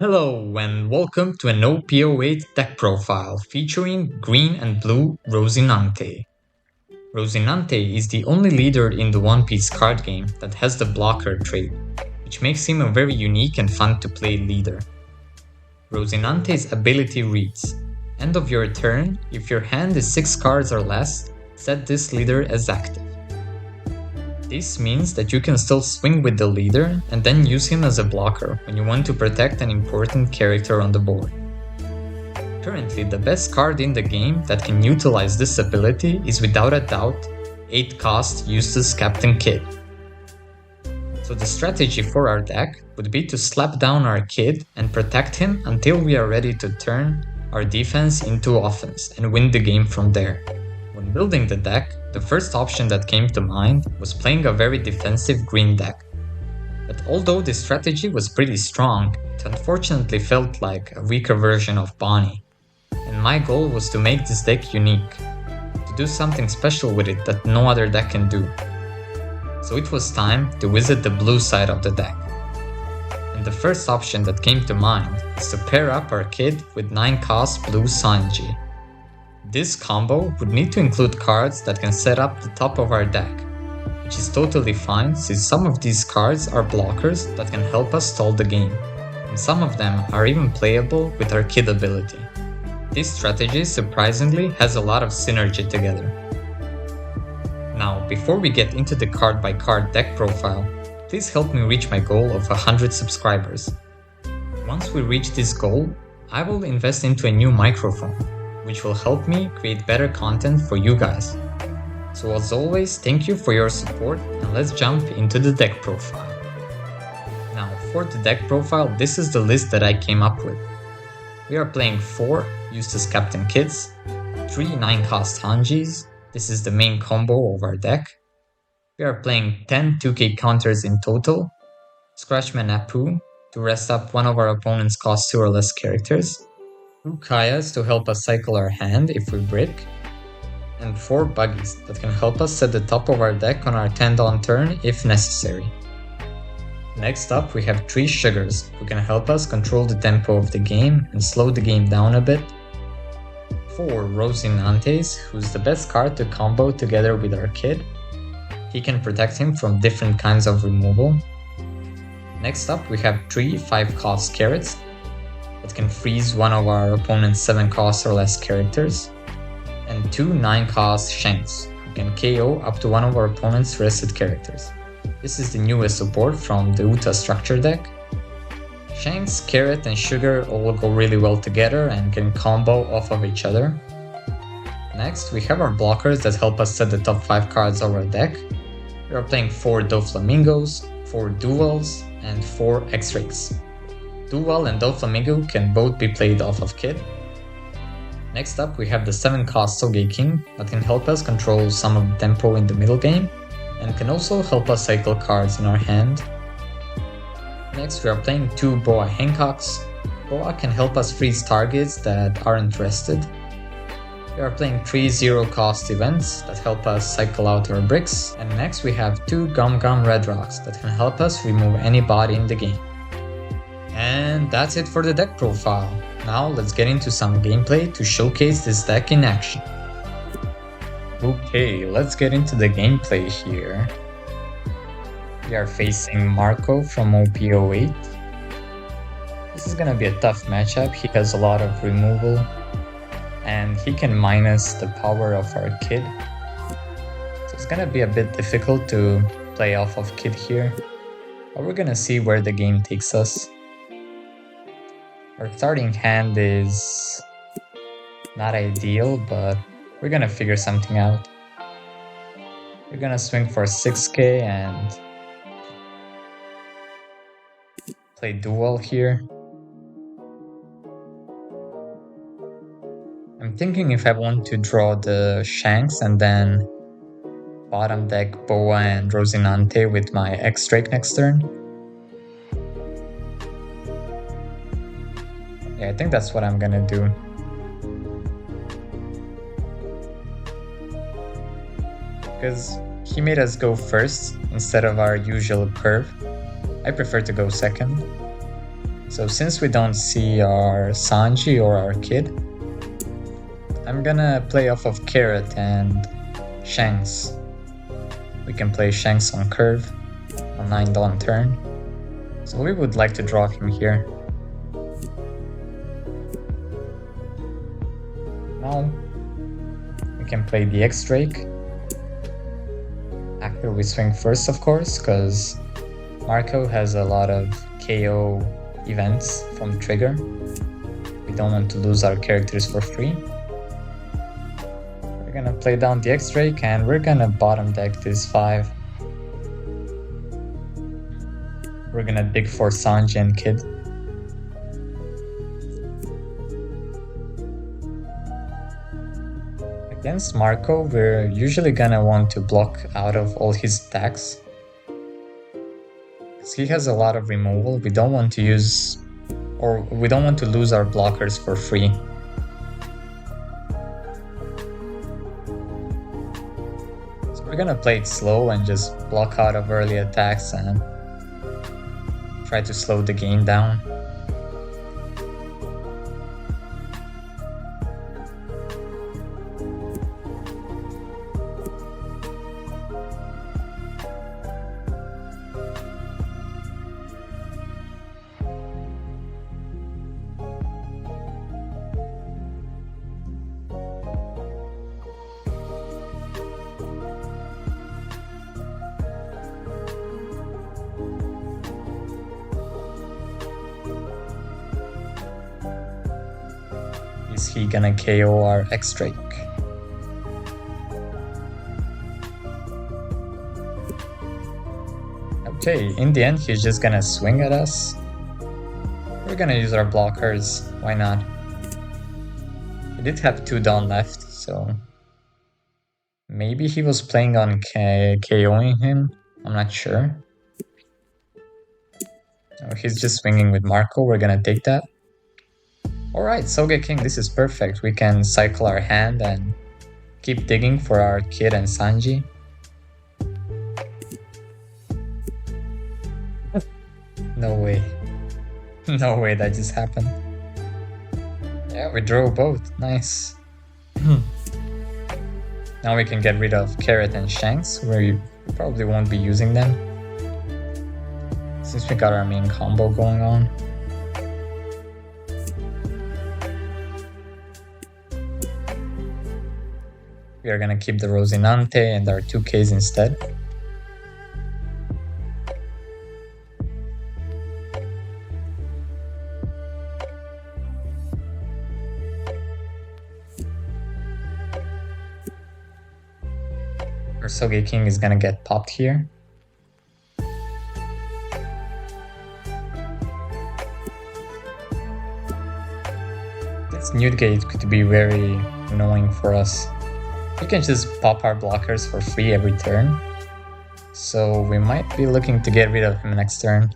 Hello and welcome to an OP08 deck profile featuring green and blue Rosinante. Rosinante is the only leader in the One Piece card game that has the blocker trait, which makes him a very unique and fun to play leader. Rosinante's ability reads: end of your turn, if your hand is 6 cards or less, set this leader as active. This means that you can still swing with the leader and then use him as a blocker when you want to protect an important character on the board. Currently, the best card in the game that can utilize this ability is without a doubt 8 cost Eustace Captain Kidd. So the strategy for our deck would be to slap down our Kidd and protect him until we are ready to turn our defense into offense and win the game from there. When building the deck, the first option that came to mind was playing a very defensive green deck. But although this strategy was pretty strong, it unfortunately felt like a weaker version of Bonnie. And my goal was to make this deck unique, to do something special with it that no other deck can do. So it was time to visit the blue side of the deck. And the first option that came to mind is to pair up our Kidd with 9 cost blue Sanji. This combo would need to include cards that can set up the top of our deck, which is totally fine since some of these cards are blockers that can help us stall the game, and some of them are even playable with our Kidd ability. This strategy surprisingly has a lot of synergy together. Now, before we get into the card by card deck profile, please help me reach my goal of 100 subscribers. Once we reach this goal, I will invest into a new microphone, which will help me create better content for you guys. So as always, thank you for your support and let's jump into the deck profile. Now for the deck profile, this is the list that I came up with. We are playing 4 Eustace Captain Kidds, 3 9-cost Hanjis, this is the main combo of our deck. We are playing 10 2k counters in total, Scratchman Apu to rest up one of our opponent's cost 2 or less characters, 2 Kayas to help us cycle our hand if we break, and 4 Buggies that can help us set the top of our deck on our 10 on turn if necessary. Next up we have 3 Sugars who can help us control the tempo of the game and slow the game down a bit, 4 Rosinantes, who's the best card to combo together with our Kidd. He can protect him from different kinds of removal. Next up we have 3 5-cost Carrots that can freeze one of our opponent's 7 cost or less characters, and 2 9-cost Shanks, who can KO up to one of our opponent's rested characters. This is the newest support from the Uta structure deck. Shanks, Carrot and Sugar all go really well together and can combo off of each other. Next, we have our blockers that help us set the top 5 cards of our deck. We are playing 4 Doflamingos, 4 Duels, and 4 X-Rays. Duval and Doflamingo can both be played off of Kidd. Next up we have the 7-cost Sogeking that can help us control some of the tempo in the middle game, and can also help us cycle cards in our hand. Next we are playing 2 Boa Hancocks. Boa can help us freeze targets that aren't rested. We are playing 3 0-cost events that help us cycle out our bricks, and next we have 2 Gum Gum Red Rocks that can help us remove any body in the game. And that's it for the deck profile. Now let's get into some gameplay to showcase this deck in action. Okay, let's get into the gameplay here. We are facing Marco from OP08. This is gonna be a tough matchup. He has a lot of removal and he can minus the power of our Kidd. So it's gonna be a bit difficult to play off of Kidd here, but we're gonna see where the game takes us. Our starting hand is not ideal, but we're gonna figure something out. We're gonna swing for 6k and play Duel here. I'm thinking if I want to draw the Shanks and then bottom deck Boa and Rosinante with my X-Drake next turn. Yeah, I think that's what I'm gonna do. Because he made us go first instead of our usual curve. I prefer to go second. So since we don't see our Sanji or our kid, I'm gonna play off of Carrot and Shanks. We can play Shanks on curve, on 9 dawn turn. So we would like to draw him here. Now we can play the X-Drake. After we swing first, of course, because Marco has a lot of KO events from trigger. We don't want to lose our characters for free. We're gonna play down the X-Drake and we're gonna bottom deck this 5. We're gonna dig for Sanji and Kid. Against Marco, we're usually gonna want to block out of all his attacks. Because he has a lot of removal, we don't want to use, or we don't want to lose our blockers for free. So we're gonna play it slow and just block out of early attacks and try to slow the game down. Is he gonna KO our X-Drake? Okay, in the end he's just gonna swing at us. We're gonna use our blockers, why not? He did have 2 dawn left, so maybe he was playing on KOing him, I'm not sure. Oh, he's just swinging with Marco, we're gonna take that. Alright, Soge King, this is perfect. We can cycle our hand and keep digging for our Kid and Sanji. No way. No way that just happened. Yeah, we drew both. Nice. Now we can get rid of Carrot and Shanks, where you probably won't be using them, since we got our main combo going on. We are gonna keep the Rosinante and our 2Ks instead. Our Soge King is gonna get popped here. This Newt Gate could be very annoying for us. We can just pop our blockers for free every turn, so we might be looking to get rid of him next turn.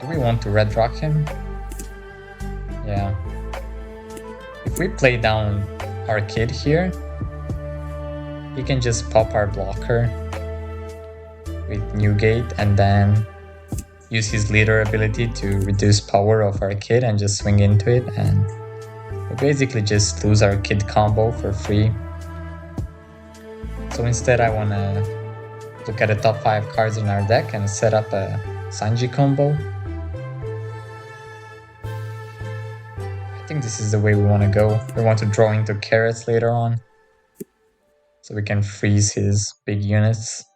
Do we want to red rock him? Yeah. If we play down our Kid here, he can just pop our blocker with Newgate and then use his leader ability to reduce power of our Kid and just swing into it, and we basically just lose our Kid combo for free. So instead I wanna look at the top 5 cards in our deck and set up a Sanji combo. I think this is the way we want to go. We want to draw into Carrots later on, so we can freeze his big units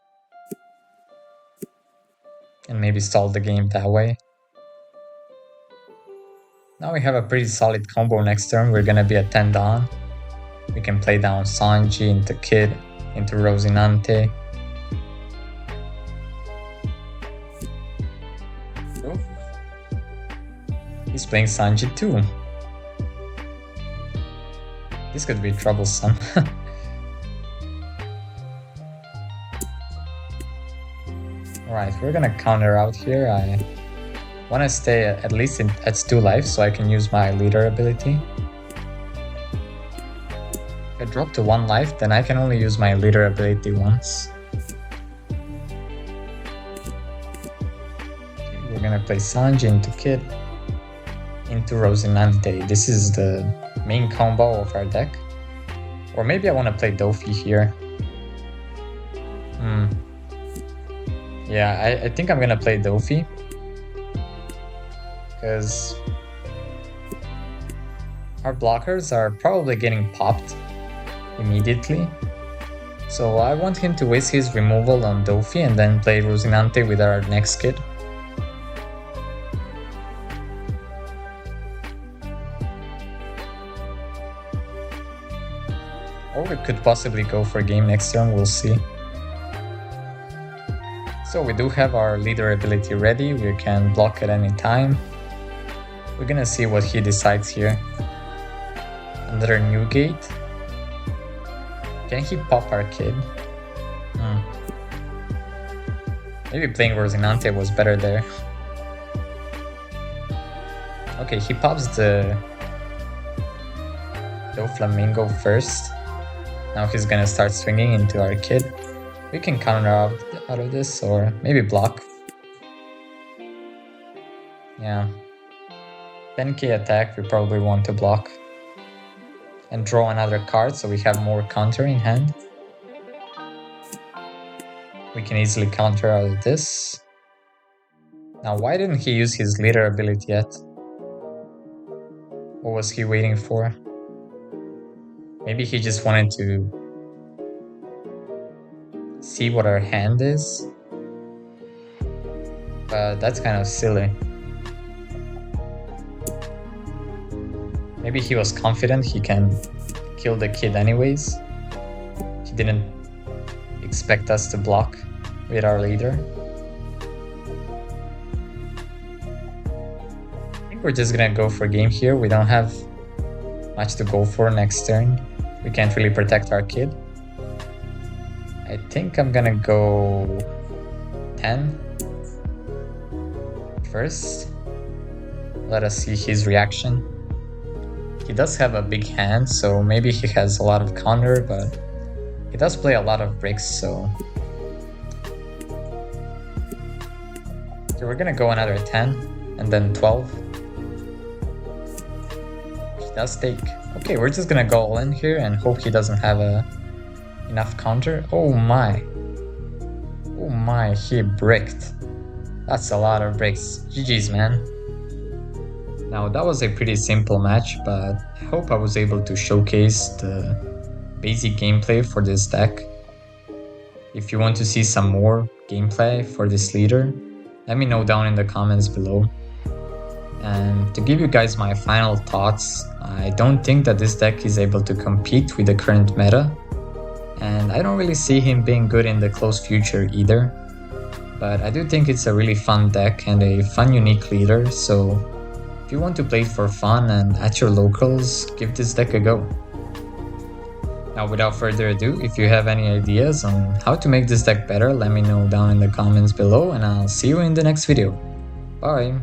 and maybe stall the game that way. Now we have a pretty solid combo next turn. We're gonna be at 10 dawn. We can play down Sanji into Kid, into Rosinante. Oh. He's playing Sanji too. This could be troublesome. Alright, we're gonna counter out here. I want to stay at least at 2 life so I can use my leader ability. I drop to 1 life, then I can only use my leader ability once. We're gonna play Sanji into Kid, into Rosinante. This is the main combo of our deck. Or maybe I want to play Dofi here. Yeah, I think I'm gonna play Dofi. Because our blockers are probably getting popped immediately. So I want him to waste his removal on Dofi and then play Rosinante with our next kid. Or we could possibly go for a game next turn, we'll see. So we do have our leader ability ready, we can block at any time. We're gonna see what he decides here. Another new gate. Can he pop our kid? Maybe playing Rosinante was better there. Okay, he pops the Flamingo first. Now he's gonna start swinging into our kid. We can counter out of this, or maybe block. Yeah. 10k attack, we probably want to block. And draw another card so we have more counter in hand. We can easily counter out of this. Now why didn't he use his leader ability yet? What was he waiting for? Maybe he just wanted to see what our hand is. But that's kind of silly. Maybe he was confident he can kill the kid anyways. He didn't expect us to block with our leader. I think we're just gonna go for game here. We don't have much to go for next turn. We can't really protect our kid. I think I'm gonna go 10 first. Let us see his reaction. He does have a big hand, so maybe he has a lot of counter, but he does play a lot of bricks, so... Okay, we're gonna go another 10, and then 12. He does take... Okay, we're just gonna go all in here and hope he doesn't have enough counter. Oh my, he bricked. That's a lot of bricks. GG's, man. Now that was a pretty simple match, but I hope I was able to showcase the basic gameplay for this deck. If you want to see some more gameplay for this leader, let me know down in the comments below. And to give you guys my final thoughts, I don't think that this deck is able to compete with the current meta, and I don't really see him being good in the close future either. But I do think it's a really fun deck and a fun unique leader, so if you want to play for fun and at your locals, give this deck a go. Now without further ado, if you have any ideas on how to make this deck better, let me know down in the comments below, and I'll see you in the next video. Bye!